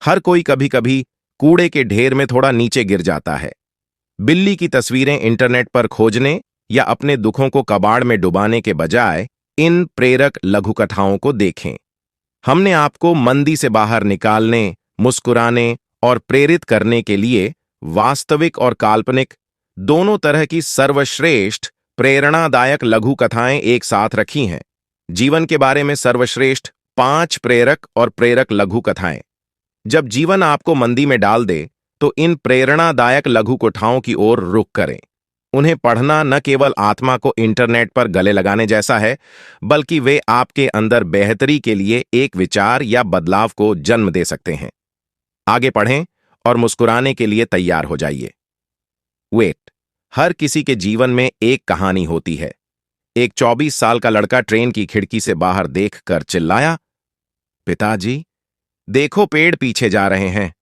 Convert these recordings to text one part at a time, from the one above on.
हर कोई कभी कभी कूड़े के ढेर में थोड़ा नीचे गिर जाता है। बिल्ली की तस्वीरें इंटरनेट पर खोजने या अपने दुखों को कबाड़ में डुबाने के बजाय इन प्रेरक लघुकथाओं को देखें। हमने आपको मंदी से बाहर निकालने, मुस्कुराने और प्रेरित करने के लिए वास्तविक और काल्पनिक दोनों तरह की सर्वश्रेष्ठ प्रेरणादायक लघु कथाएं एक साथ रखी हैं। जीवन के बारे में सर्वश्रेष्ठ 5 प्रेरक और प्रेरक लघु कथाएं। जब जीवन आपको मंदी में डाल दे तो इन प्रेरणादायक लघु कथाओं की ओर रुख करें। उन्हें पढ़ना न केवल आत्मा को इंटरनेट पर गले लगाने जैसा है, बल्कि वे आपके अंदर बेहतरी के लिए एक विचार या बदलाव को जन्म दे सकते हैं। आगे पढ़ें और मुस्कुराने के लिए तैयार हो जाइए। वेट, हर किसी के जीवन में एक कहानी होती है। एक 24 साल का लड़का ट्रेन की खिड़की से बाहर देखकर चिल्लाया, पिताजी, देखो पेड़ पीछे जा रहे हैं।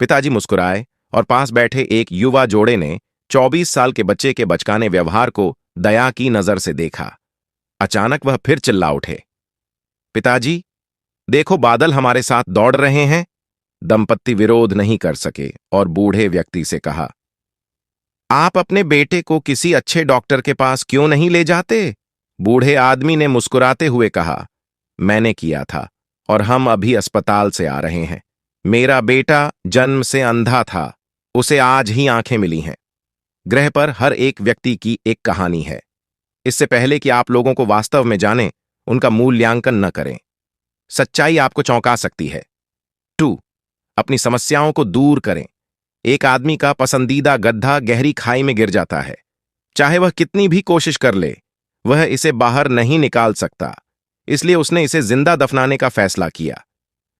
पिताजी मुस्कुराए और पास बैठे एक युवा जोड़े ने 24 साल के बच्चे के बचकाने व्यवहार को दया की नजर से देखा। अचानक वह फिर चिल्ला उठे, पिताजी, देखो बादल हमारे साथ दौड़ रहे हैं। दंपत्ति विरोध नहीं कर सके और बूढ़े व्यक्ति से कहा, आप अपने बेटे को किसी अच्छे डॉक्टर के पास क्यों नहीं ले जाते? बूढ़े आदमी ने मुस्कुराते हुए कहा, मैंने किया था और हम अभी अस्पताल से आ रहे हैं। मेरा बेटा जन्म से अंधा था, उसे आज ही आंखें मिली हैं। ग्रह पर हर एक व्यक्ति की एक कहानी है। इससे पहले कि आप लोगों को वास्तव में जानें, उनका मूल्यांकन न करें। सच्चाई आपको चौंका सकती है। 2. अपनी समस्याओं को दूर करें। एक आदमी का पसंदीदा गड्ढा गहरी खाई में गिर जाता है। चाहे वह कितनी भी कोशिश कर ले, वह इसे बाहर नहीं निकाल सकता। इसलिए उसने इसे जिंदा दफनाने का फैसला किया।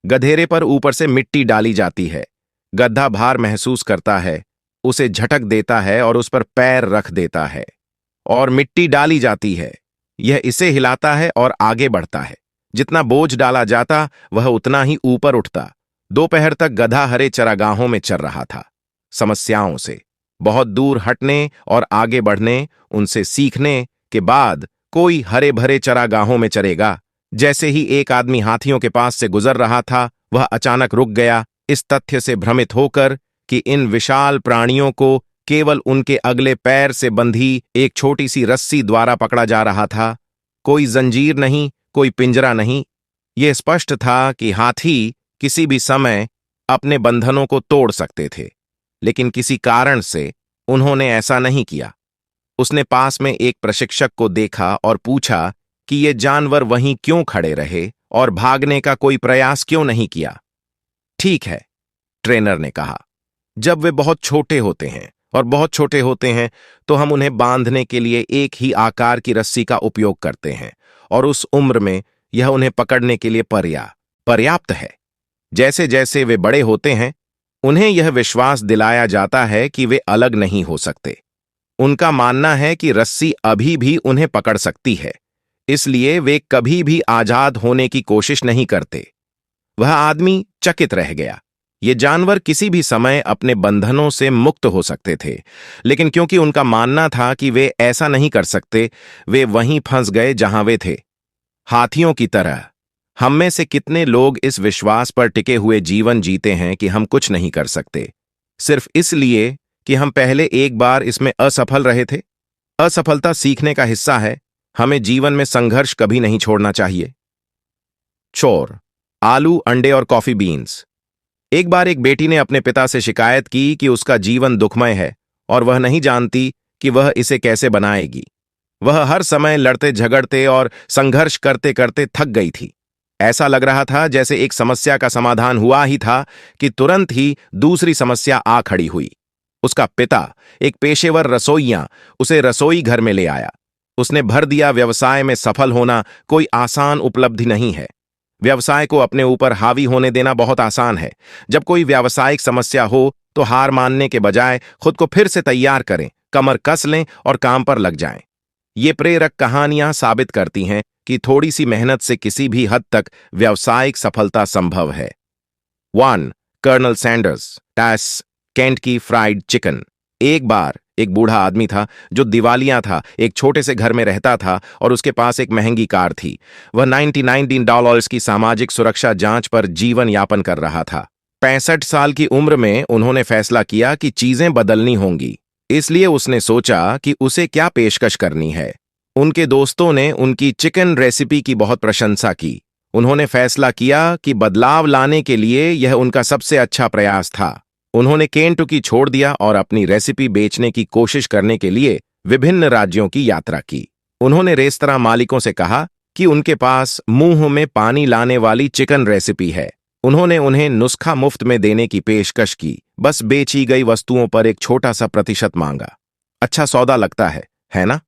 गधेरे पर ऊपर से मिट्टी डाली जाती है। गड्ढा भार महसूस करता है, उसे झटक देता है और उस पर पैर रख देता है और मिट्टी डाली जाती है। यह इसे हिलाता है और आगे बढ़ता है। जितना बोझ डाला जाता, वह उतना ही ऊपर उठता। दोपहर तक गधा हरे चरागाहों में चर रहा था। समस्याओं से बहुत दूर हटने और आगे बढ़ने, उनसे सीखने के बाद कोई हरे भरे चरागाहों में चरेगा। जैसे ही एक आदमी हाथियों के पास से गुजर रहा था, वह अचानक रुक गया, इस तथ्य से भ्रमित होकर कि इन विशाल प्राणियों को केवल उनके अगले पैर से बंधी एक छोटी सी रस्सी द्वारा पकड़ा जा रहा था। कोई जंजीर नहीं, कोई पिंजरा नहीं। यह स्पष्ट था कि हाथी किसी भी समय अपने बंधनों को तोड़ सकते थे, लेकिन किसी कारण से उन्होंने ऐसा नहीं किया। उसने पास में एक प्रशिक्षक को देखा और पूछा कि ये जानवर वहीं क्यों खड़े रहे और भागने का कोई प्रयास क्यों नहीं किया। ठीक है, ट्रेनर ने कहा, जब वे बहुत छोटे होते हैं और बहुत छोटे होते हैं तो हम उन्हें बांधने के लिए एक ही आकार की रस्सी का उपयोग करते हैं और उस उम्र में यह उन्हें पकड़ने के लिए पर्याप्त है। जैसे जैसे वे बड़े होते हैं, उन्हें यह विश्वास दिलाया जाता है कि वे अलग नहीं हो सकते। उनका मानना है कि रस्सी अभी भी उन्हें पकड़ सकती है, इसलिए वे कभी भी आजाद होने की कोशिश नहीं करते। वह आदमी चकित रह गया। ये जानवर किसी भी समय अपने बंधनों से मुक्त हो सकते थे, लेकिन क्योंकि उनका मानना था कि वे ऐसा नहीं कर सकते, वे वहीं फंस गए जहां वे थे। हाथियों की तरह हम में से कितने लोग इस विश्वास पर टिके हुए जीवन जीते हैं कि हम कुछ नहीं कर सकते, सिर्फ इसलिए कि हम पहले एक बार इसमें असफल रहे थे। असफलता सीखने का हिस्सा है। हमें जीवन में संघर्ष कभी नहीं छोड़ना चाहिए। चोर, आलू, अंडे और कॉफी बीन्स। एक बार एक बेटी ने अपने पिता से शिकायत की कि उसका जीवन दुखमय है और वह नहीं जानती कि वह इसे कैसे बनाएगी। वह हर समय लड़ते झगड़ते और संघर्ष करते करते थक गई थी। ऐसा लग रहा था जैसे एक समस्या का समाधान हुआ ही था कि तुरंत ही दूसरी समस्या आ खड़ी हुई। उसका पिता, एक पेशेवर रसोइया, उसे रसोई घर में ले आया। उसने भर दिया, व्यवसाय में सफल होना कोई आसान उपलब्धि नहीं है। व्यवसाय को अपने ऊपर हावी होने देना बहुत आसान है। जब कोई व्यावसायिक समस्या हो तो हार मानने के बजाय खुद को फिर से तैयार करें, कमर कस लें और काम पर लग जाएं। ये प्रेरक कहानियां साबित करती हैं कि थोड़ी सी मेहनत से किसी भी हद तक व्यावसायिक सफलता संभव है। 1. कर्नल सैंडर्स, टैस, कैंट की फ्राइड चिकन। एक बार एक बूढ़ा आदमी था जो दिवालिया था। एक छोटे से घर में रहता था और उसके पास एक महंगी कार थी। वह $99 की सामाजिक सुरक्षा जांच पर जीवन यापन कर रहा था। 65 साल की उम्र में उन्होंने फैसला किया कि चीजें बदलनी होंगी। इसलिए उसने सोचा कि उसे क्या पेशकश करनी है। उनके दोस्तों ने उनकी चिकन रेसिपी की बहुत प्रशंसा की। उन्होंने फैसला किया कि बदलाव लाने के लिए यह उनका सबसे अच्छा प्रयास था। उन्होंने केंटुकी छोड़ दिया और अपनी रेसिपी बेचने की कोशिश करने के लिए विभिन्न राज्यों की यात्रा की। उन्होंने रेस्तरां मालिकों से कहा कि उनके पास मुंह में पानी लाने वाली चिकन रेसिपी है। उन्होंने उन्हें नुस्खा मुफ्त में देने की पेशकश की, बस बेची गई वस्तुओं पर एक छोटा सा प्रतिशत मांगा। अच्छा सौदा लगता है ना?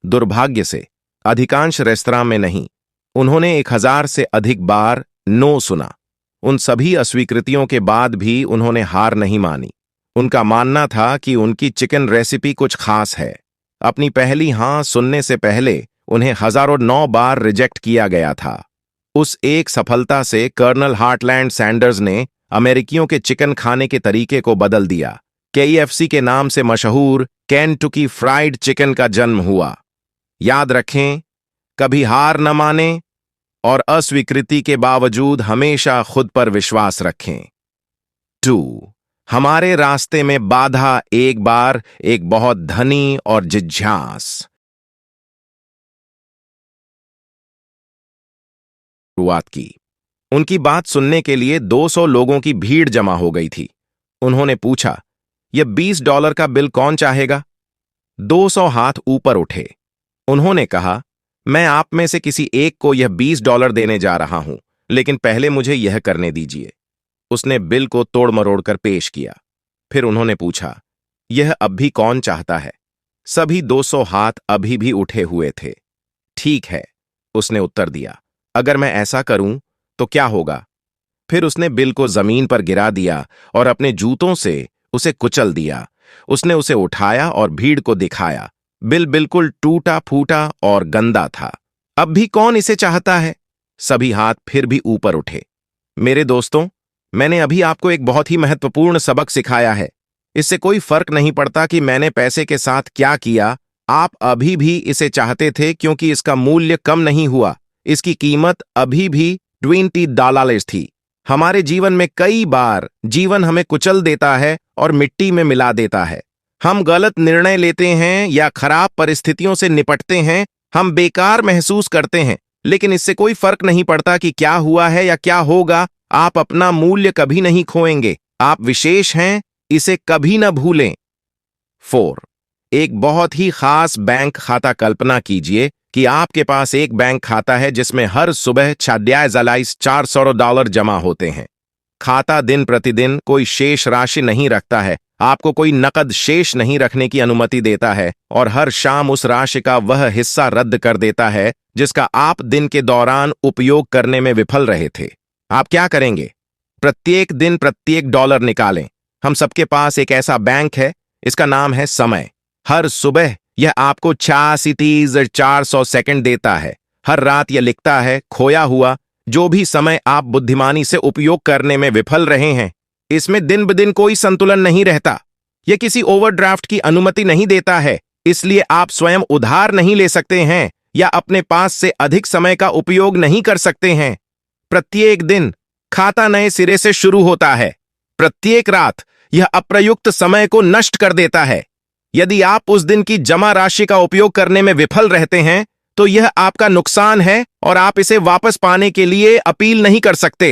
दुर्भाग्य से अधिकांश रेस्तरां में नहीं। उन्होंने 1000 से अधिक बार नो सुना। उन सभी अस्वीकृतियों के बाद भी उन्होंने हार नहीं मानी। उनका मानना था कि उनकी चिकन रेसिपी कुछ खास है। अपनी पहली हां सुनने से पहले उन्हें हजारों 9 बार रिजेक्ट किया गया था। उस एक सफलता से कर्नल हार्टलैंड सैंडर्स ने अमेरिकियों के चिकन खाने के तरीके को बदल दिया। KFC के नाम से मशहूर केंटुकी फ्राइड चिकन का जन्म हुआ। याद रखें, कभी हार न मानें और अस्वीकृति के बावजूद हमेशा खुद पर विश्वास रखें। 2. हमारे रास्ते में बाधा एक बार एक बहुत धनी और जिज्ञास शुरुआत की। उनकी बात सुनने के लिए 200 लोगों की भीड़ जमा हो गई थी। उन्होंने पूछा, यह $20 का बिल कौन चाहेगा? 200 हाथ ऊपर उठे। उन्होंने कहा, मैं आप में से किसी एक को यह $20 देने जा रहा हूं, लेकिन पहले मुझे यह करने दीजिए। उसने बिल को तोड़ मरोड़ कर पेश किया। फिर उन्होंने पूछा, यह अब भी कौन चाहता है? सभी 200 हाथ अभी भी उठे हुए थे। ठीक है, उसने उत्तर दिया, अगर मैं ऐसा करूं तो क्या होगा? फिर उसने बिल को जमीन पर गिरा दिया और अपने जूतों से उसे कुचल दिया। उसने उसे उठाया और भीड़ को दिखाया। बिल बिल्कुल टूटा फूटा और गंदा था। अब भी कौन इसे चाहता है? सभी हाथ फिर भी ऊपर उठे। मेरे दोस्तों, मैंने अभी आपको एक बहुत ही महत्वपूर्ण सबक सिखाया है। इससे कोई फर्क नहीं पड़ता कि मैंने पैसे के साथ क्या किया, आप अभी भी इसे चाहते थे क्योंकि इसका मूल्य कम नहीं हुआ। इसकी कीमत अभी भी $20 थी। हमारे जीवन में कई बार जीवन हमें कुचल देता है और मिट्टी में मिला देता है। हम गलत निर्णय लेते हैं या खराब परिस्थितियों से निपटते हैं। हम बेकार महसूस करते हैं, लेकिन इससे कोई फर्क नहीं पड़ता कि क्या हुआ है या क्या होगा। आप अपना मूल्य कभी नहीं खोएंगे। आप विशेष हैं, इसे कभी न भूलें। 4. एक बहुत ही खास बैंक खाता कल्पना कीजिए कि आपके पास एक बैंक खाता है जिसमें हर सुबह $400 जमा होते हैं। खाता दिन प्रतिदिन कोई शेष राशि नहीं रखता है, आपको कोई नकद शेष नहीं रखने की अनुमति देता है और हर शाम उस राशि का वह हिस्सा रद्द कर देता है जिसका आप दिन के दौरान उपयोग करने में विफल रहे थे। आप क्या करेंगे? प्रत्येक दिन प्रत्येक डॉलर निकालें। हम सबके पास एक ऐसा बैंक है, इसका नाम है समय। हर सुबह यह आपको 400 सेकंड देता है। हर रात यह लिखता है, खोया हुआ जो भी समय आप बुद्धिमानी से उपयोग करने में विफल रहे हैं। इसमें दिन ब दिन कोई संतुलन नहीं रहता। यह किसी ओवरड्राफ्ट की अनुमति नहीं देता है, इसलिए आप स्वयं उधार नहीं ले सकते हैं या अपने पास से अधिक समय का उपयोग नहीं कर सकते हैं। प्रत्येक दिन खाता नए सिरे से शुरू होता है। प्रत्येक रात यह अप्रयुक्त समय को नष्ट कर देता है। यदि आप उस दिन की जमा राशि का उपयोग करने में विफल रहते हैं, तो यह आपका नुकसान है और आप इसे वापस पाने के लिए अपील नहीं कर सकते।